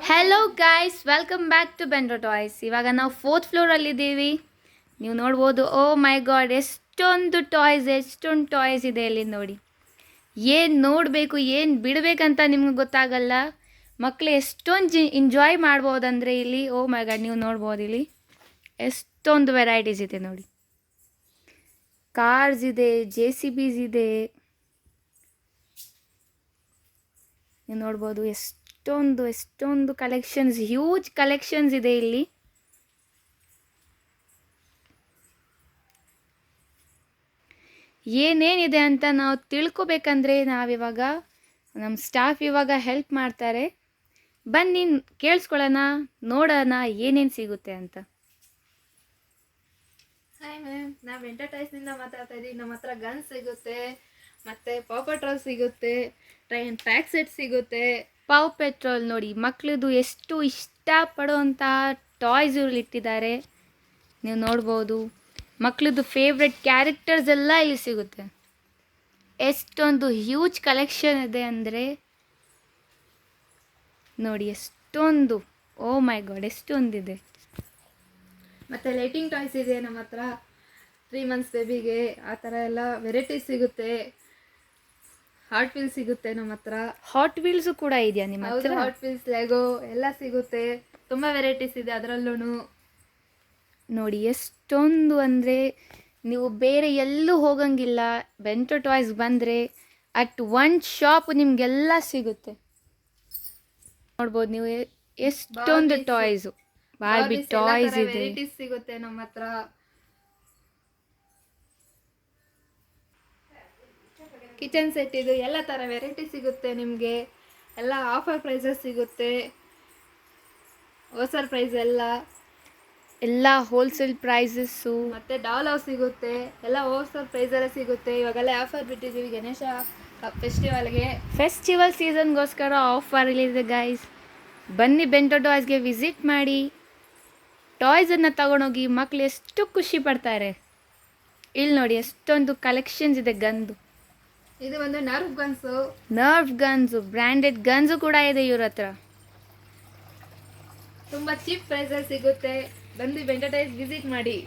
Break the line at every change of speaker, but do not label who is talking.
Hello guys, welcome back to Bendo toys. ಇವಾಗ ನಾವು 4th ಫ್ಲೋರಲ್ಲಿದ್ದೀವಿ. ನೀವು ನೋಡ್ಬೋದು. ಓ ಮೈ ಗಾಡ್, ಎಷ್ಟೊಂದು ಟಾಯ್ಸ್ ಇದೆ ಇಲ್ಲಿ ನೋಡಿ. ಏನು ನೋಡಬೇಕು, ಏನು ಬಿಡಬೇಕಂತ ನಿಮ್ಗೆ ಗೊತ್ತಾಗಲ್ಲ. ಮಕ್ಕಳು ಎಷ್ಟೊಂದು ಎಂಜಾಯ್ ಮಾಡ್ಬೋದಂದರೆ ಇಲ್ಲಿ. ಓ ಮೈ ಗಾಡ್, ನೀವು ನೋಡ್ಬೋದು ಇಲ್ಲಿ ಎಷ್ಟೊಂದು ವೆರೈಟೀಸ್ ಇದೆ ನೋಡಿ. ಕಾರ್ಸ್ ಇದೆ, JCBs ಇದೆ. ನೀವು ನೋಡ್ಬೋದು ಎಷ್ಟೊಂದು ಕಲೆಕ್ಷನ್ಸ್, ಹ್ಯೂಜ್ ಕಲೆಕ್ಷನ್ಸ್ ಇದೆ ಇಲ್ಲಿ. ಏನೇನಿದೆ ಅಂತ ನಾವು ತಿಳ್ಕೊಬೇಕಂದ್ರೆ ನಾವಿವಾಗ ನಮ್ಮ ಸ್ಟಾಫ್ ಇವಾಗ ಹೆಲ್ಪ್ ಮಾಡ್ತಾರೆ. ಬನ್ನಿ ಕೇಳಿಸ್ಕೊಳ್ಳೋಣ, ನೋಡೋಣ ಏನೇನು ಸಿಗುತ್ತೆ ಅಂತ.
ಹಾಯ್ ಮ್ಯಾಮ್, ನಾವು ಎಂಟರ್ಟೈಸ್ನಿಂದ ಮಾತಾಡ್ತಾ ಇದ್ದೀವಿ. ನಮ್ಮ ಹತ್ರ ಗನ್ ಸಿಗುತ್ತೆ, ಮತ್ತು ಪಾವ್ ಪೆಟ್ರೋಲ್ ಸಿಗುತ್ತೆ, ಟ್ರೈನ್ ಟ್ರ್ಯಾಕ್ ಸೆಟ್ ಸಿಗುತ್ತೆ.
ಪಾವ್ ಪೆಟ್ರೋಲ್ ನೋಡಿ, ಮಕ್ಕಳದು ಎಷ್ಟು ಇಷ್ಟಪಡುವಂತಹ ಟಾಯ್ಸ್ ಇವ್ರು ಇಟ್ಟಿದ್ದಾರೆ. ನೀವು ನೋಡ್ಬೋದು, ಮಕ್ಕಳದು ಫೇವ್ರೆಟ್ ಕ್ಯಾರೆಕ್ಟರ್ಸ್ ಎಲ್ಲ ಇಲ್ಲಿ ಸಿಗುತ್ತೆ. ಎಷ್ಟೊಂದು ಹ್ಯೂಜ್ ಕಲೆಕ್ಷನ್ ಇದೆ ಅಂದರೆ ನೋಡಿ, ಎಷ್ಟೊಂದು. ಓ ಮೈ ಗಾಡ್, ಎಷ್ಟೊಂದಿದೆ.
ಮತ್ತು ಲೈಟಿಂಗ್ ಟಾಯ್ಸ್ ಇದೆ ನಮ್ಮ ಹತ್ರ. 3 months ಬೇಬಿಗೆ ಆ ಥರ ಎಲ್ಲ ವೆರೈಟೀಸ್ ಸಿಗುತ್ತೆ. ಹಾರ್ಟ್ ವೀಲ್ ಸಿಗುತ್ತೆ ನಮ್ಮ ಹತ್ರ.
ಹಾಟ್ ವೀಲ್ಸು ಕೂಡ ಇದೆಯಾ ನಿಮ್ಮ ಹತ್ರ?
ಹಾರ್ಟ್ ವೀಲ್ಸ್, ಲೆಗೋ ಎಲ್ಲ ಸಿಗುತ್ತೆ. ತುಂಬ ವೆರೈಟೀಸ್ ಇದೆ ಅದರಲ್ಲೂ.
ನೋಡಿ ಎಷ್ಟೊಂದು ಅಂದರೆ ನೀವು ಬೇರೆ ಎಲ್ಲೂ ಹೋಗಂಗಿಲ್ಲ. ಬೆಂಟೋ ಟಾಯ್ಸ್ ಬಂದರೆ ಅಟ್ ಒನ್ ಶಾಪ್ ನಿಮಗೆಲ್ಲ ಸಿಗುತ್ತೆ. ನೋಡ್ಬೋದು ನೀವು ಎಷ್ಟೊಂದು ಟಾಯ್ಸು, ಬಾರ್ಬಿ ಟಾಯ್ಸ್ ಇದೆ.
ವೆರೈಟೀಸ್ ಸಿಗುತ್ತೆ ನಮ್ಮ ಹತ್ರ. ಕಿಚನ್ ಸೆಟ್ ಇದು ಎಲ್ಲ ಥರ ವೆರೈಟಿ ಸಿಗುತ್ತೆ ನಿಮಗೆ. ಎಲ್ಲ ಆಫರ್ ಪ್ರೈಸಸ್ ಸಿಗುತ್ತೆ, ಹೊಸ ಪ್ರೈಸ್
ಎಲ್ಲ ಹೋಲ್ಸೇಲ್ ಪ್ರೈಸಸ್ಸು.
ಮತ್ತು ಡಾಲ್ ಹೌಸ್ ಸಿಗುತ್ತೆ, ಎಲ್ಲ ಹೋಲ್ಸೇಲ್ ಪ್ರೈಸಲ್ಲೇ ಸಿಗುತ್ತೆ. ಇವಾಗೆಲ್ಲ ಆಫರ್ ಬಿಟ್ಟಿದ್ದೀವಿ ಗಣೇಶ ಫೆಸ್ಟಿವಲ್ಗೆ.
ಫೆಸ್ಟಿವಲ್ ಸೀಸನ್ಗೋಸ್ಕರ ಆಫರ್ ಇಲ್ಲಿದೆ ಗೈಸ್. ಬನ್ನಿ ಬೆಂಟೋ ಟಾಯ್ಸ್ಗೆ ವಿಸಿಟ್ ಮಾಡಿ, ಟಾಯ್ಸನ್ನು ತಗೊಂಡೋಗಿ. ಮಕ್ಕಳು ಎಷ್ಟು ಖುಷಿ ಪಡ್ತಾರೆ. ಇಲ್ಲಿ ನೋಡಿ ಎಷ್ಟೊಂದು ಕಲೆಕ್ಷನ್ಸ್ ಇದೆ ಗನ್ದು.
ಇದು ಒಂದು
ನರ್ವ್ ಗನ್ಸು, ಬ್ರ್ಯಾಂಡೆಡ್ ಗನ್ಸು ಕೂಡ ಇದೆ ಇವ್ರ ಹತ್ರ.
ತುಂಬ ಚೀಪ್ ಪ್ರೈಸಲ್ಲಿ ಸಿಗುತ್ತೆ. ಬಂದು ಬೆಂಟೋ ಟಾಯ್ಸ್ ವಿಸಿಟ್ ಮಾಡಿ.